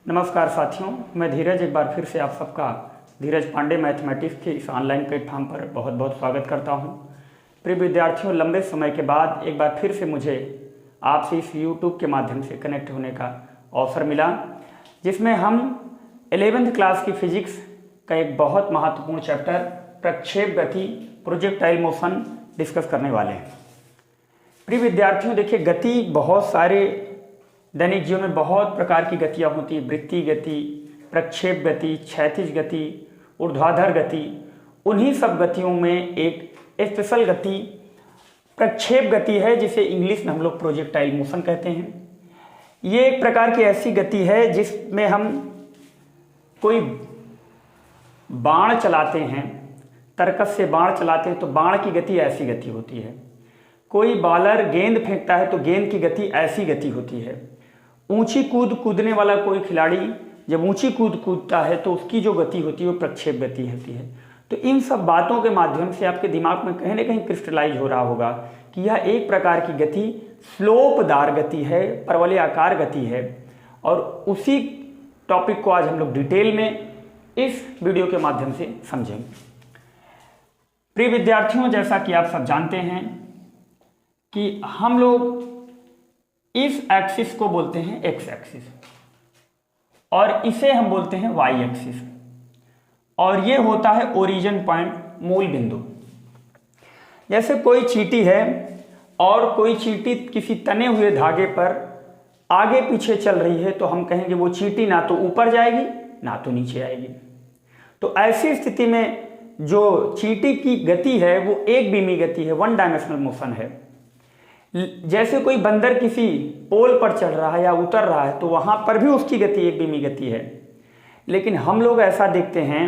नमस्कार साथियों, मैं धीरज एक बार फिर से आप सबका धीरज पांडे मैथमेटिक्स के इस ऑनलाइन प्लेटफॉर्म पर बहुत बहुत स्वागत करता हूं। प्रिय विद्यार्थियों, लंबे समय के बाद एक बार फिर से मुझे आपसे इस यूट्यूब के माध्यम से कनेक्ट होने का अवसर मिला, जिसमें हम 11वीं क्लास की फिजिक्स का एक बहुत महत्वपूर्ण चैप्टर प्रक्षेप गति प्रोजेक्टाइल मोशन डिस्कस करने वाले हैं। प्रिय विद्यार्थियों, देखिए, गति बहुत सारे दैनिक जीवन में बहुत प्रकार की गतियाँ होती है। वृत्तीय गति, प्रक्षेप गति, क्षैतिज गति, ऊर्ध्वाधर गति। उन्हीं सब गतियों में एक स्पेशल गति प्रक्षेप गति है, जिसे इंग्लिश में हम लोग प्रोजेक्टाइल मोशन कहते हैं। ये एक प्रकार की ऐसी गति है जिसमें हम कोई बाण चलाते हैं, तरकस से बाण चलाते हैं तो बाण की गति ऐसी गति होती है। कोई बॉलर गेंद फेंकता है तो गेंद की गति ऐसी गति होती है। ऊंची कूद कूदने वाला कोई खिलाड़ी जब ऊंची कूद कूदता है तो उसकी जो गति होती है वो प्रक्षेप गति होती है। तो इन सब बातों के माध्यम से आपके दिमाग में कहीं ना कहीं क्रिस्टलाइज हो रहा होगा कि यह एक प्रकार की गति स्लोपदार गति है, परवलयाकार गति है। और उसी टॉपिक को आज हम लोग डिटेल में इस वीडियो के माध्यम से समझेंगे। प्रिय विद्यार्थियों, जैसा कि आप सब जानते हैं कि हम लोग इस एक्सिस को बोलते हैं एक्स एक्सिस और इसे हम बोलते हैं वाई एक्सिस, और ये होता है ओरिजिन पॉइंट, मूल बिंदु। जैसे कोई चींटी है और कोई चींटी किसी तने हुए धागे पर आगे पीछे चल रही है तो हम कहेंगे वो चींटी ना तो ऊपर जाएगी ना तो नीचे आएगी। तो ऐसी स्थिति में जो चींटी की गति है वो एक बीमी गति है, वन डायमेंशनल मोशन है। जैसे कोई बंदर किसी पोल पर चढ़ रहा है या उतर रहा है तो वहां पर भी उसकी गति एक बीमी गति है। लेकिन हम लोग ऐसा देखते हैं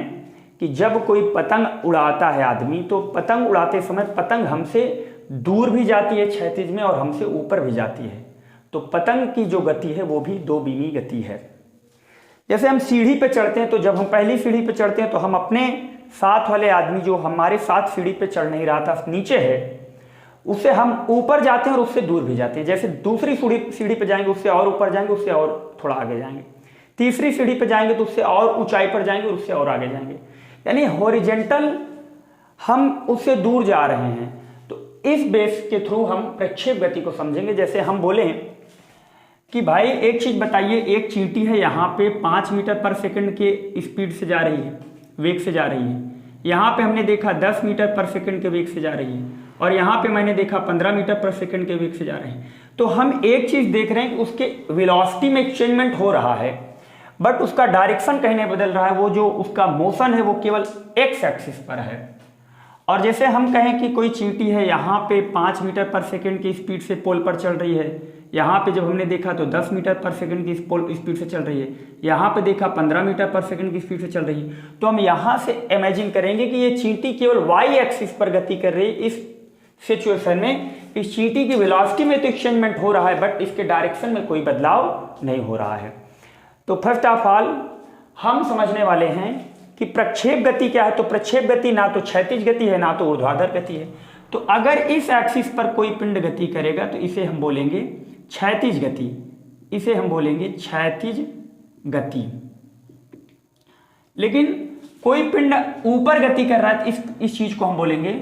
कि जब कोई पतंग उड़ाता है आदमी, तो पतंग उड़ाते समय पतंग हमसे दूर भी जाती है क्षैतिज में और हमसे ऊपर भी जाती है। तो पतंग की जो गति है वो भी दो बीमी गति है। जैसे हम सीढ़ी पे चढ़ते हैं तो जब हम पहली सीढ़ी पे चढ़ते हैं तो हम अपने साथ वाले आदमी जो हमारे साथ सीढ़ी पे चढ़ नहीं रहा था, नीचे है, उससे हम ऊपर जाते हैं और उससे दूर भी जाते हैं। जैसे दूसरी सीढ़ी पे जाएंगे उससे और ऊपर जाएंगे, उससे और थोड़ा आगे जाएंगे। तीसरी सीढ़ी पे जाएंगे तो उससे और ऊंचाई पर जाएंगे और उससे और आगे जाएंगे। यानी हॉरिजेंटल हम उससे दूर जा रहे हैं। तो इस बेस के थ्रू हम प्रक्षेप गति को समझेंगे। जैसे हम बोले कि भाई एक चीज बताइए, एक चींटी है यहाँ पे 5 मीटर पर सेकंड के स्पीड से जा रही है, वेग से जा रही है। यहाँ पे हमने देखा 10 मीटर पर सेकंड के वेग से जा रही है और यहाँ पे मैंने देखा 15 मीटर पर सेकंड के वेग से जा रहे हैं। तो हम एक चीज देख रहे हैं कि उसके वेलोसिटी में एक्सचेंजमेंट हो रहा है, बट उसका डायरेक्शन कहीं नहीं बदल रहा है। वो जो उसका मोशन है वो केवल एक्स एक्सिस पर है। और जैसे हम कहें कि कोई चींटी है यहाँ पे 5 मीटर पर सेकंड की स्पीड से पोल पर चल रही है, यहाँ पे जब हमने देखा तो 10 मीटर पर सेकंड की स्पीड से चल रही है, यहाँ पे देखा 15 मीटर पर सेकंड की स्पीड से चल रही है, तो हम यहाँ से इमेजिन करेंगे कि ये चींटी केवल वाई एक्सिस पर गति कर रही है। इस सिचुएशन में इस चींटी की वेलोसिटी में तो एक्सचेंजमेंट हो रहा है, बट इसके डायरेक्शन में कोई बदलाव नहीं हो रहा है। तो फर्स्ट ऑफ ऑल हम समझने वाले हैं कि प्रक्षेप गति क्या है। तो प्रक्षेप गति ना तो क्षैतिज गति है ना तो ऊर्ध्वाधर गति है। तो अगर इस एक्सिस पर कोई पिंड गति करेगा तो इसे हम बोलेंगे क्षैतिज गति, इसे हम बोलेंगे क्षैतिज गति। लेकिन कोई पिंड ऊपर गति कर रहा है तो इस चीज को हम बोलेंगे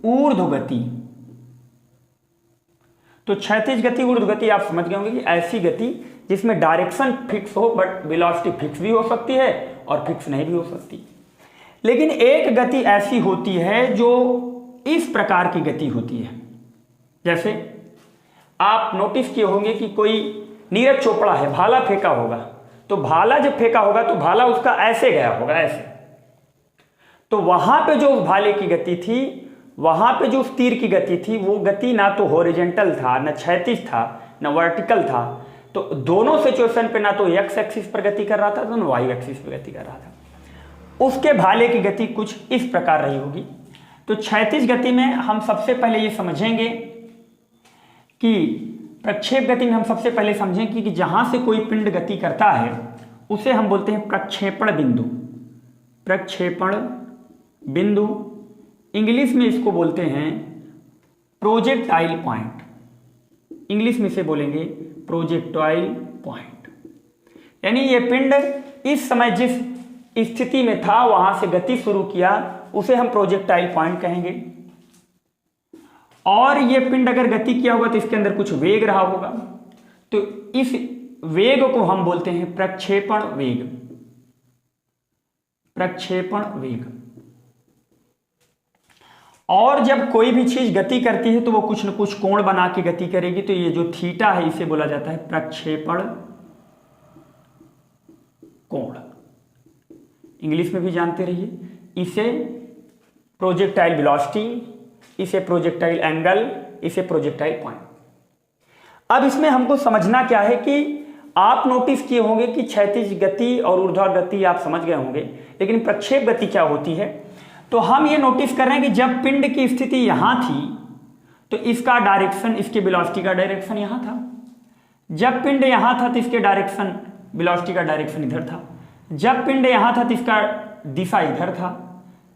ऊर्ध्व गति। तो क्षैतिज गति, ऊर्ध्व गति आप समझ गए होंगे कि ऐसी गति जिसमें डायरेक्शन फिक्स हो बट वेलोसिटी फिक्स भी हो सकती है और फिक्स नहीं भी हो सकती। लेकिन एक गति ऐसी होती है जो इस प्रकार की गति होती है। जैसे आप नोटिस किए होंगे कि कोई नीरज चोपड़ा है, भाला फेंका होगा, तो भाला जब फेंका होगा तो भाला उसका ऐसे गया होगा, ऐसे। तो वहां पे जो उस भाले की गति थी, वहां पे जो उस तीर की गति थी, वो गति ना तो हॉरिजॉन्टल था, ना क्षैतिज था, ना वर्टिकल था। तो दोनों सिचुएशन पे ना तो एक्स एक्सिस पर गति कर रहा था तो ना वाई एक्सिस पर गति कर रहा था। उसके भाले की गति कुछ इस प्रकार रही होगी। तो क्षैतिज गति में हम सबसे पहले ये समझेंगे कि प्रक्षेप गति में हम सबसे पहले समझेंगे कि जहां से कोई पिंड गति करता है उसे हम बोलते हैं प्रक्षेपण बिंदु। प्रक्षेपण बिंदु, इंग्लिश में इसको बोलते हैं प्रोजेक्टाइल पॉइंट। इंग्लिश में इसे बोलेंगे प्रोजेक्टाइल पॉइंट। यानी ये पिंड इस समय जिस स्थिति में था वहां से गति शुरू किया, उसे हम प्रोजेक्टाइल पॉइंट कहेंगे। और ये पिंड अगर गति किया होगा तो इसके अंदर कुछ वेग रहा होगा, तो इस वेग को हम बोलते हैं प्रक्षेपण वेग। प्रक्षेपण वेग। और जब कोई भी चीज गति करती है तो वो कुछ न कुछ कोण बना के गति करेगी, तो ये जो थीटा है इसे बोला जाता है प्रक्षेपण कोण। इंग्लिश में भी जानते रहिए, इसे प्रोजेक्टाइल वेलोसिटी, इसे प्रोजेक्टाइल एंगल, इसे प्रोजेक्टाइल पॉइंट। अब इसमें हमको समझना क्या है कि आप नोटिस किए होंगे कि क्षैतिज गति और ऊर्ध्वाधर गति आप समझ गए होंगे, लेकिन प्रक्षेप गति क्या होती है। तो हम ये नोटिस कर रहे हैं कि जब पिंड की स्थिति यहां थी तो इसका डायरेक्शन, इसके वेलोसिटी का डायरेक्शन यहां था। जब पिंड यहां था तो इसके डायरेक्शन, वेलोसिटी का डायरेक्शन इधर था। जब पिंड यहां था तो इसका दिशा इधर था।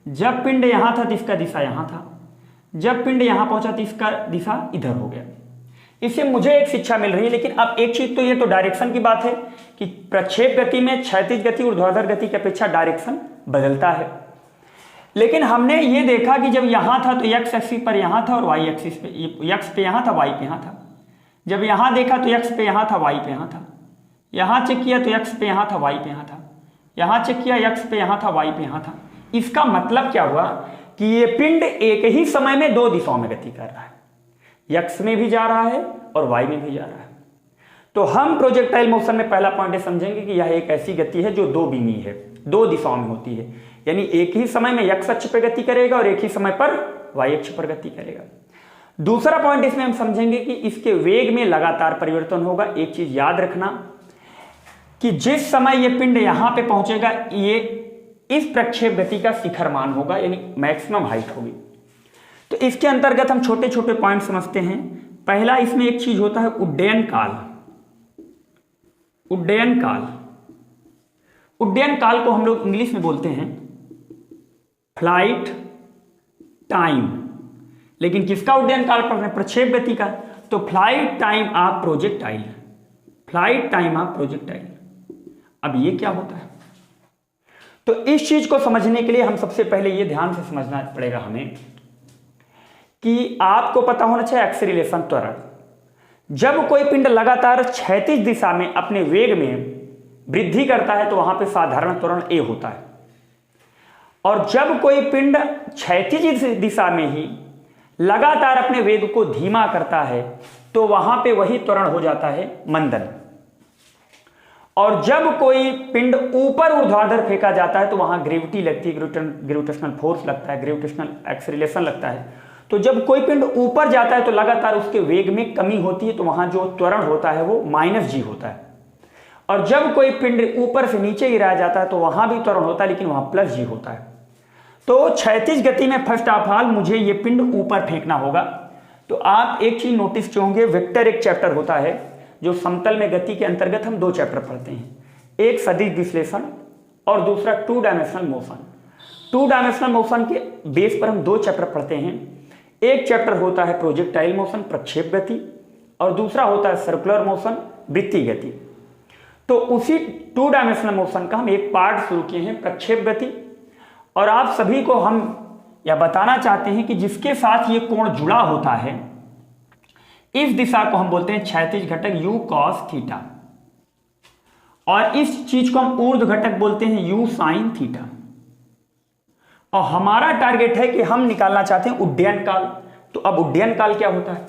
जब पिंड यहां था तो इसका दिशा यहां था। जब पिंड यहां पहुंचा तो इसका दिशा इधर हो गया। इससे मुझे एक शिक्षा मिल रही है। लेकिन अब एक चीज तो ये तो डायरेक्शन की बात है कि प्रक्षेप गति में क्षैतिज गति ऊर्ध्वाधर गति की अपेक्षा डायरेक्शन बदलता है। लेकिन हमने ये देखा कि जब यहां था तो एक्स एक्सिस पर यहां था और वाई एक्सिस पे, एक्स पे यहां था, वाई पे यहां था। जब यहां देखा तो एक्स पे यहां था, वाई पे यहां था। यहां चेक किया तो एक्स पे यहां था, वाई पे यहां था। यहां चेक किया एक्स पे यहां था, वाई पे यहां था। इसका मतलब क्या हुआ कि ये पिंड एक ही समय में दो दिशाओं में गति कर रहा है, एक्स में भी जा रहा है और वाई में भी जा रहा है। तो हम प्रोजेक्टाइल मोशन में पहला पॉइंट समझेंगे कि यह एक ऐसी गति है जो दो बीमी है, दो दिशाओं में होती है। यानी एक ही समय में एक्स अक्ष पर गति करेगा और एक ही समय पर वाई अक्ष पर गति करेगा। दूसरा पॉइंट इसमें हम समझेंगे कि इसके वेग में लगातार परिवर्तन होगा। एक चीज याद रखना कि जिस समय ये पिंड यहां पे पहुंचेगा, ये इस प्रक्षेप गति का शिखर मान होगा, यानी मैक्सिमम हाइट होगी। तो इसके अंतर्गत हम छोटे छोटे पॉइंट समझते हैं। पहला इसमें एक चीज होता है उड्डयन काल। उड्डयन काल, उड्डयन काल को हम लोग इंग्लिश में बोलते हैं फ्लाइट टाइम। लेकिन किसका उड्डयन काल पढ़ रहे हैं? प्रक्षेप गति का। तो flight time of projectile, flight time of projectile. अब ये क्या होता है? तो इस चीज को समझने के लिए हम सबसे पहले ये ध्यान से समझना पड़ेगा हमें कि आपको पता होना चाहिए एक्सेलरेशन, त्वरण। जब कोई पिंड लगातार क्षैतिज दिशा में अपने वेग में वृद्धि करता है तो वहां पे साधारण त्वरण ए होता है। और जब कोई पिंड क्षैतिज दिशा में ही लगातार अपने वेग को धीमा करता है तो वहां पे वही त्वरण हो जाता है मंदन। और जब कोई पिंड ऊपर ऊर्ध्वाधर फेंका जाता है तो वहां ग्रेविटी लगती है, ग्रेविटेशनल फोर्स लगता है, ग्रेविटेशनल एक्सेलरेशन लगता है। तो जब कोई पिंड ऊपर जाता है तो लगातार उसके वेग में कमी होती है, तो वहां जो त्वरण होता है वो -g होता है। और जब कोई पिंड ऊपर से नीचे गिराया जाता है तो वहां भी त्वरण होता है, लेकिन वहां +g होता है। तो क्षैतिज गति में फर्स्ट ऑफ ऑल मुझे ये पिंड ऊपर फेंकना होगा। तो आप एक चीज नोटिस किए होंगे, वेक्टर एक चैप्टर होता है जो समतल में गति के अंतर्गत हम दो चैप्टर पढ़ते हैं, एक सदिश विश्लेषण और दूसरा 2 डायमेंशनल मोशन। 2 डायमेंशनल मोशन के बेस पर हम दो चैप्टर पढ़ते हैं। एक चैप्टर होता है प्रोजेक्टाइल मोशन, प्रक्षेप गति, और दूसरा होता है सर्कुलर मोशन, वृत्तीय गति। तो उसी 2 डायमेंशनल मोशन का हम एक पार्ट शुरू किए हैं, प्रक्षेप गति। और आप सभी को हम यह बताना चाहते हैं कि जिसके साथ ये कोण जुड़ा होता है, इस दिशा को हम बोलते हैं क्षैतिज घटक u cos थीटा, और इस चीज को हम ऊर्ध्व घटक बोलते हैं u sin थीटा। और हमारा टारगेट है कि हम निकालना चाहते हैं उड्डयन काल। तो अब उड्डयन काल क्या होता है?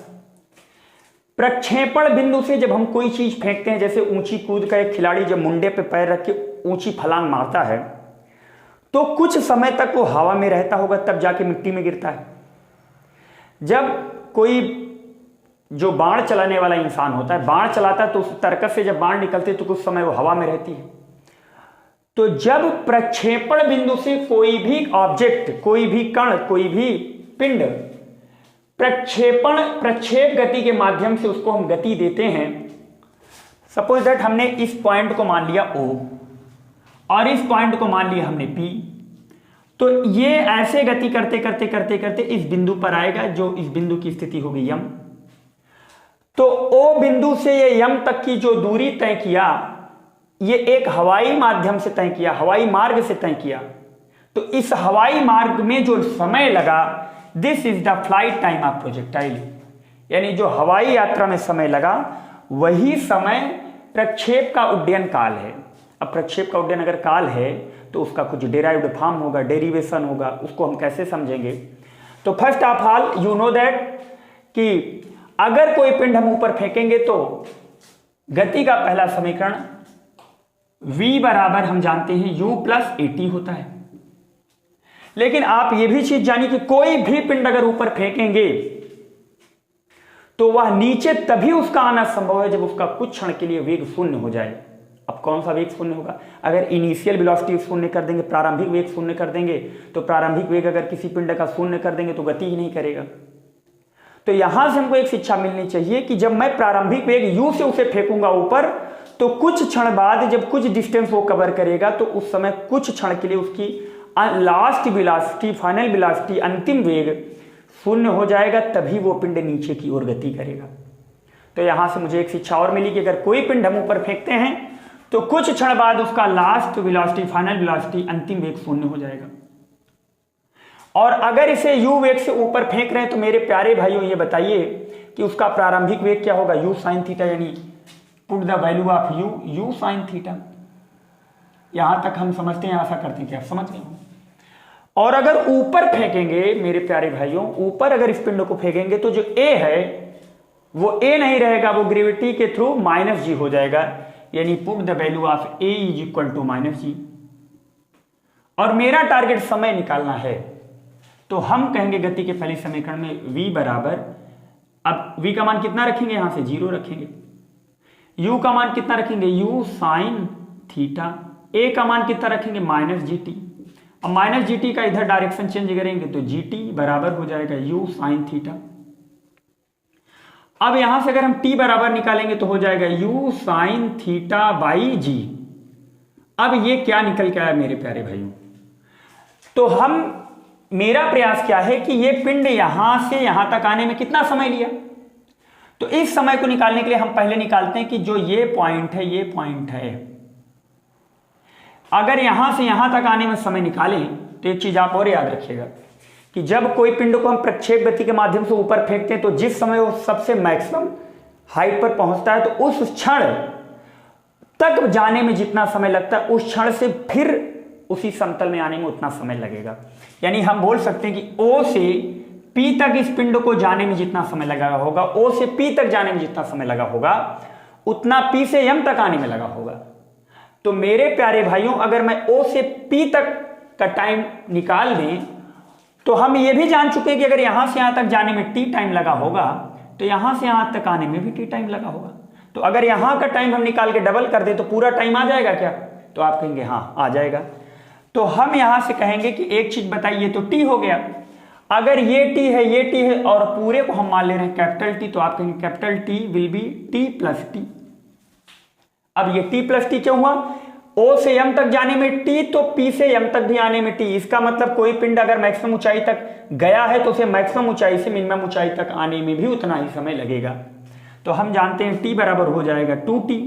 प्रक्षेपण बिंदु से जब हम कोई चीज फेंकते हैं, जैसे ऊंची कूद का एक खिलाड़ी जब मुंडे पे पैर रख के ऊंची छलांग मारता है तो कुछ समय तक वो हवा में रहता होगा, तब जाके मिट्टी में गिरता है। जब कोई जो बाण चलाने वाला इंसान होता है, बाण चलाता है तो उस तरकस से जब बाण निकलते तो कुछ समय वो हवा में रहती है। तो जब प्रक्षेपण बिंदु से कोई भी ऑब्जेक्ट, कोई भी कण, कोई भी पिंड प्रक्षेप गति के माध्यम से उसको हम गति देते हैं। सपोज दैट हमने इस पॉइंट को मान लिया O और इस पॉइंट को मान लिया हमने P। तो ये ऐसे गति करते करते करते करते इस बिंदु पर आएगा, जो इस बिंदु की स्थिति होगी यम। तो O बिंदु से ये यम तक की जो दूरी तय किया, ये एक हवाई माध्यम से तय किया, हवाई मार्ग से तय किया, तो इस हवाई मार्ग में जो समय लगा, this is the flight time of projectile, यानी जो हवाई यात्रा में समय लगा वही समय प्रक्षेप का उड्डयन काल है। अब प्रक्षेप का उड्डयन अगर काल है तो उसका कुछ डेराइव्ड फॉर्म होगा, डेरिवेशन होगा, उसको हम कैसे समझेंगे? तो first of all you know that कि अगर कोई पिंड हम ऊपर फेंकेंगे तो गति का पहला समीकरण v बराबर हम जानते हैं u प्लस at होता है। लेकिन आप यह भी चीज जानिए कि कोई भी पिंड अगर ऊपर फेंकेंगे तो वह नीचे तभी उसका आना संभव है जब उसका कुछ क्षण के लिए वेग शून्य हो जाए। अब कौन सा वेग शून्य होगा? अगर इनिशियल वेलोसिटी शून्य कर देंगे, प्रारंभिक वेग शून्य कर देंगे, तो प्रारंभिक वेग अगर किसी पिंड का शून्य कर देंगे तो गति ही नहीं करेगा। तो यहां से हमको एक शिक्षा मिलनी चाहिए कि जब मैं प्रारंभिक वेग u से उसे फेंकूंगा ऊपर, तो कुछ क्षण बाद जब कुछ डिस्टेंस वो कवर करेगा तो उस समय कुछ क्षण के लिए उसकी लास्ट वेलोसिटी, फाइनल वेलोसिटी, अंतिम वेग शून्य हो जाएगा, तभी वो पिंड नीचे की ओर गति करेगा। तो यहां से मुझे एक शिक्षा और मिली कि अगर कोई पिंड हम ऊपर फेंकते हैं तो कुछ क्षण बाद उसका लास्ट वेलोसिटी, फाइनल वेलोसिटी, अंतिम वेग शून्य हो जाएगा। और अगर इसे u वेग से ऊपर फेंक रहे हैं तो मेरे प्यारे भाइयों ये बताइए कि उसका प्रारंभिक वेग क्या होगा? u sin थीटा, यानी put the value of u sin theta. यहां तक हम समझते हैं, आशा करते हैं कि आप समझ गए हो। और अगर ऊपर फेंकेंगे मेरे प्यारे भाइयों, ऊपर अगर इस पिंड को फेंकेंगे तो जो a है वो a नहीं रहेगा, वो ग्रेविटी के थ्रू माइनस g हो जाएगा, यानी put the value of a is equal to minus g। और मेरा टारगेट समय निकालना है, तो हम कहेंगे गति के पहले समीकरण में v बराबर, अब v का मान कितना रखेंगे? यहां से 0 रखेंगे। u का मान कितना रखेंगे? u sin theta. a का मान कितना रखेंगे? Minus gt। अब माइनस gt का इधर डायरेक्शन चेंज करेंगे तो gt बराबर हो जाएगा u sin थीटा। अब यहां से अगर हम t बराबर निकालेंगे तो हो जाएगा u sin theta by g। अब ये क्या निकल के आया मेरे प्यारे भाइयों? तो मेरा प्रयास क्या है कि ये पिंड यहां से यहां तक आने में कितना समय लिया? तो इस समय को निकालने के लिए हम पहले निकालते हैं कि जो ये पॉइंट है, ये पॉइंट है, अगर यहां से यहां तक आने में समय निकालें तो एक चीज आप और याद रखिएगा कि जब कोई पिंड को हम प्रक्षेप गति के माध्यम से ऊपर फेंकते हैं तो जिस समय वो सबसे मैक्सिमम हाइट पर पहुंचता है तो उस क्षण तक जाने में जितना समय लगता है उस क्षण से फिर उसी समतल में आने में उतना समय लगेगा। यानी हम बोल सकते हैं कि O से P तक इस पिंड को जाने में जितना समय लगा होगा, O से P तक जाने में जितना समय लगा होगा, उतना P से M तक आने में लगा होगा। तो मेरे प्यारे भाइयों, अगर मैं O से P तक का टाइम निकाल दें तो हम ये भी जान चुके कि अगर यहां से यहां तक जाने में T टाइम लगा होगा तो यहां से यहां तक आने में भी T टाइम लगा होगा। तो अगर यहां का टाइम हम निकाल के डबल कर दें तो पूरा टाइम आ जाएगा क्या? तो आप कहेंगे हाँ आ जाएगा। तो हम यहां से कहेंगे कि एक चीज बताइए, तो T हो गया। अगर ये T है, ये T है और पूरे को हम मान ले रहे हैं कैपिटल T, तो आप कहेंगे capital T will be T plus T। अब ये T प्लस T क्यों हुआ? O से M तक जाने में T तो P से M तक भी आने में T। इसका मतलब कोई पिंड अगर मैक्सिमम ऊंचाई तक गया है तो उसे मैक्सिमम ऊंचाई से मिनिमम ऊंचाई तक आने में भी उतना ही समय लगेगा। तो हम जानते हैं T बराबर हो जाएगा 2T।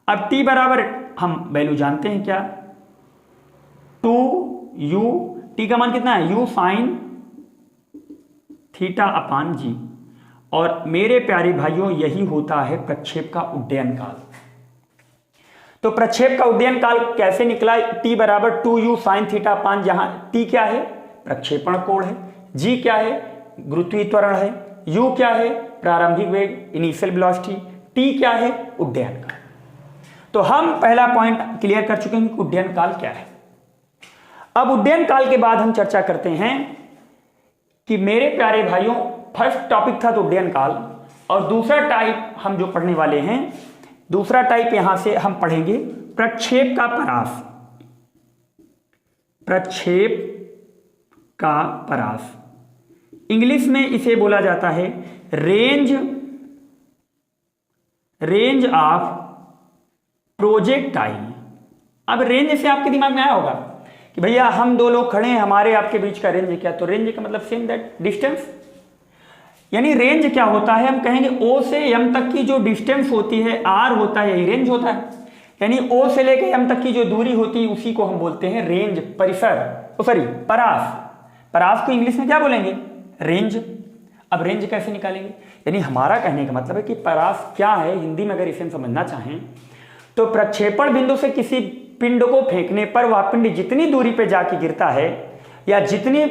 अब T बराबर हम वैल्यू जानते हैं क्या? 2u, T का मान कितना है? u sin थीटा अपान जी। और मेरे प्यारे भाइयों यही होता है प्रक्षेप का उड्डयन काल। तो प्रक्षेप का उड्डयन काल कैसे निकला? T बराबर 2u sin थीटा अपान, जहां T क्या है? प्रक्षेपण कोण है, G क्या है? गुरुत्वीय त्वरण है, U क्या है? प्रारंभिक वेग, इनिशियल वेलोसिटी, T क्या है? उड्डयन काल। तो हम पहला पॉइंट क्लियर कर चुके हैं कि उड्डयन काल क्या है। अब उड्डयन काल के बाद हम चर्चा करते हैं कि मेरे प्यारे भाइयों, फर्स्ट टॉपिक था तो उड्डयन काल, और दूसरा टाइप हम जो पढ़ने वाले हैं, दूसरा टाइप यहां से हम पढ़ेंगे प्रक्षेप का परास। प्रक्षेप का परास, इंग्लिश में इसे बोला जाता है रेंज ऑफ प्रोजेक्टाइल। अब रेंज से आपके दिमाग में आया होगा कि भैया हम दो लोग खड़े हैं, हमारे आपके बीच का रेंज क्या? तो रेंज का मतलब सेम दैट डिस्टेंस। यानी रेंज क्या होता है? हम कहेंगे O से M तक की जो डिस्टेंस होती है, R होता है, यही रेंज होता है। यानी ओ से लेकर एम तक की जो दूरी होती है उसी को हम बोलते हैं रेंज, परिसर, परास। परास को इंग्लिश में क्या बोलेंगे? रेंज। अब रेंज कैसे निकालेंगे? यानी हमारा कहने का मतलब है कि परास क्या है, हिंदी में अगर इसे हम समझना चाहें तो प्रक्षेपण बिंदु से किसी पिंड को फेंकने पर वह पिंड जितनी दूरी पे जाके गिरता है या जितनी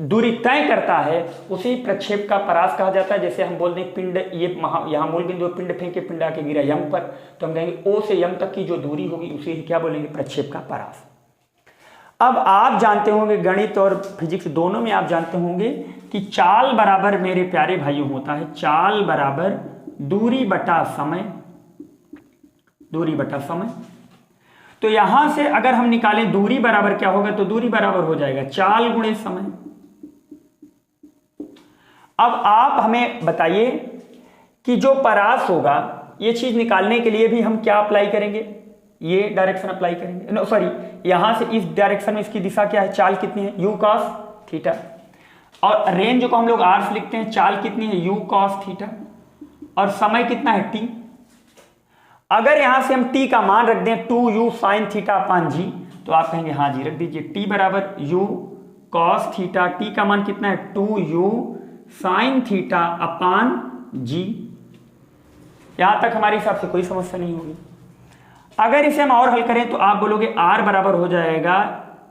दूरी तय करता है उसी प्रक्षेप का परास कहा जाता है। जैसे हम बोल दें पिंड, ये यहाँ मूल बिंदु पिंड फेंके, पिंड आके गिरा यम पर, तो हम कहेंगे ओ से यम तक की जो दूरी होगी उसे क्या बोलेंगे? प्रक्षेप का परास। अब आप जानते होंगे, गणित और फिजिक्स दोनों में आप जानते होंगे कि चाल बराबर, मेरे प्यारे भाइयों, होता है चाल बराबर दूरी बटा समय, दूरी बटा समय। तो यहां से अगर हम निकालें दूरी बराबर क्या होगा, तो दूरी बराबर हो जाएगा चाल गुणे समय। अब आप हमें बताइए कि जो परास होगा, ये चीज निकालने के लिए भी हम क्या अप्लाई करेंगे? ये डायरेक्शन अप्लाई करेंगे, नो सॉरी, यहां से इस डायरेक्शन में इसकी दिशा क्या है? चाल कितनी है? You cos theta. और रेंज को हम लोग आर से लिखते हैं, चाल कितनी है? You cos theta. और समय कितना है? टी। अगर यहां से हम टी का मान रख दें 2u साइन थीटा अपान जी, तो आप कहेंगे हाँ जी, रख दीजिए टी बराबर यू कॉस थीटा। टी का मान कितना है? 2u साइन थीटा अपान जी। यहां तक हमारे हिसाब से कोई समस्या नहीं होगी। अगर इसे हम और हल करें तो आप बोलोगे r बराबर हो जाएगा,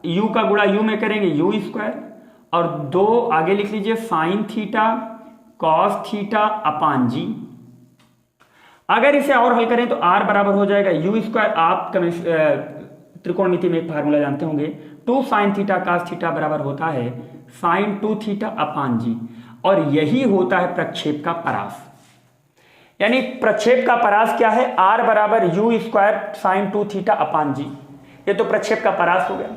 u का गुणा u में करेंगे u स्क्वायर, और 2 आगे लिख लीजिए sine theta cos theta upon G. अगर इसे और हल करें तो r बराबर हो जाएगा u स्क्वायर, आप त्रिकोणमिति में एक फार्मूला जानते होंगे, 2 साइन थीटा कॉस थीटा बराबर होता है साइन 2 थीटा अपान जी। और यही होता है प्रक्षेप का परास। यानी प्रक्षेप का परास क्या है? r बराबर U square sine 2 theta upon G. ये तो प्रक्षेप का परास हो गया।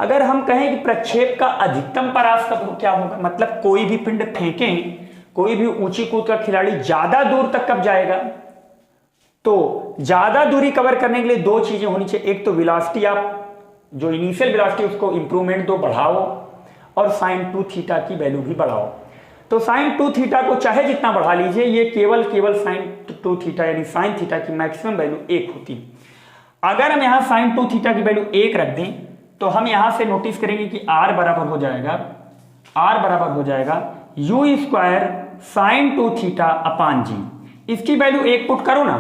अगर हम कहें कि प्रक्षेप का अधिकतम परास कब क्या होगा, मतलब कोई भी पिंड फेंकें, कोई भी ऊंची कूद का खिलाड़ी ज्यादा दूर तक कब जाएगा, तो ज्यादा दूरी कवर करने के लिए 2 चीजें होनी चाहिए। एक तो वेलोसिटी, आप जो इनिशियल वेलोसिटी उसको इंप्रूवमेंट दो, बढ़ाओ, और साइन 2 थीटा की वैल्यू भी बढ़ाओ। तो साइन 2 थीटा को चाहे जितना बढ़ा लीजिए, ये केवल साइन 2 थीटा यानी साइन थीटा की मैक्सिमम वैल्यू 1 होती। अगर हम यहां साइन 2 थीटा की वैल्यू 1 रख दें तो हम यहां से नोटिस करेंगे कि r बराबर हो जाएगा U square sine 2 theta upon G. इसकी वैल्यू 1 पुट करो ना।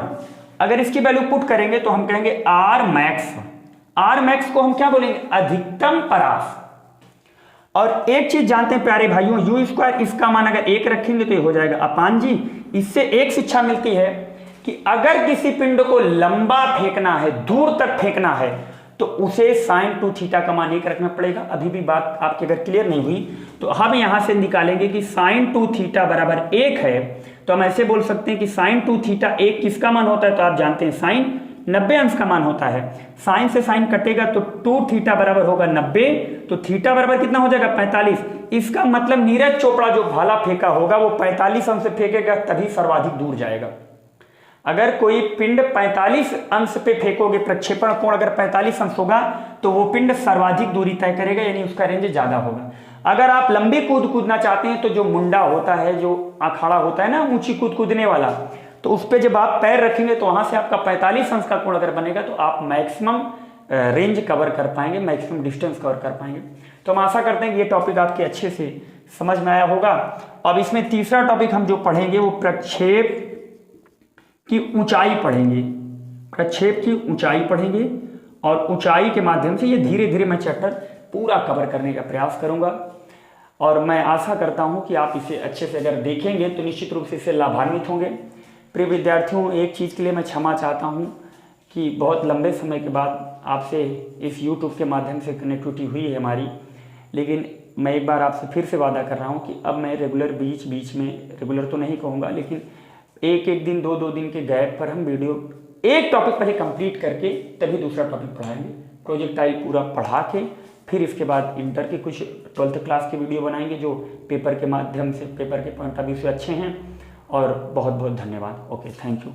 अगर इसकी वैल्यू पुट करेंगे तो हम कहेंगे r मैक्स को हम क्या बोलेंगे? अधिकतम परास। और एक चीज जानते हैं प्यारे भाइयों, यू स्क्वायर, इसका मान अगर 1 रखेंगे तो ये हो जाएगा अपान जी। इससे एक शिक्षा मिलती है कि अगर किसी पिंड को लंबा फेंकना है, दूर तक फेंकना है, तो उसे साइन 2 थीटा का मान 1 रखना पड़ेगा। अभी भी बात आपकी अगर क्लियर नहीं हुई तो हम यहां से निकालेंगे कि साइन 2 थीटा बराबर 1 है, तो हम ऐसे बोल सकते हैं कि साइन 2 थीटा 1 किसका मान होता है? तो आप जानते हैं साइन 90 अंश का मान होता है। साइन से साइन कटेगा तो 2 थीटा बराबर होगा 90, तो थीटा बराबर कितना हो जाएगा? 45। इसका मतलब नीरज चोपड़ा जो भाला फेंका होगा वो 45 अंश से फेंकेगा, तभी सर्वाधिक दूर जाएगा। अगर कोई पिंड 45 अंश पे फेंकोगे, प्रक्षेपण कोण अगर 45 अंश होगा तो वो पिंड सर्वाधिक दूरी तय करेगा, यानी उसका रेंज ज्यादा होगा। अगर आप लंबी कूद कूदना चाहते हैं तो जो मुंडा होता है, जो अखाड़ा होता है ना ऊंची कूद कूदने वाला, तो उस पर जब आप पैर रखेंगे तो वहां से आपका 45 अंश का कोण अगर बनेगा तो आप मैक्सिमम रेंज कवर कर पाएंगे, मैक्सिमम डिस्टेंस कवर कर पाएंगे। तो हम आशा करते हैं कि ये टॉपिक आपके अच्छे से समझ में आया होगा। अब इसमें तीसरा टॉपिक हम जो पढ़ेंगे वो प्रक्षेप की ऊंचाई पढ़ेंगे। प्रक्षेप की ऊंचाई पढ़ेंगे और ऊंचाई के माध्यम से ये धीरे धीरे मैं चैप्टर पूरा कवर करने का प्रयास करूंगा। और मैं आशा करता हूं कि आप इसे अच्छे से अगर देखेंगे तो निश्चित रूप से इससे लाभान्वित होंगे। प्रिय विद्यार्थियों, एक चीज़ के लिए मैं क्षमा चाहता हूं कि बहुत लंबे समय के बाद आपसे इस YouTube के माध्यम से कनेक्टिविटी हुई है हमारी, लेकिन मैं एक बार आपसे फिर से वादा कर रहा हूं कि अब मैं रेगुलर बीच बीच में, रेगुलर तो नहीं कहूँगा, लेकिन एक एक दिन 2-2 दिन के गैप पर हम वीडियो एक टॉपिक पहले कंप्लीट करके तभी दूसरा टॉपिक पढ़ाएंगे। प्रोजेक्टाइल पूरा पढ़ा के फिर इसके बाद इंटर के कुछ 12th क्लास के वीडियो बनाएंगे जो पेपर के माध्यम से, पेपर के पॉइंट ऑफ व्यू से अच्छे हैं। और बहुत बहुत धन्यवाद। Okay, thank you.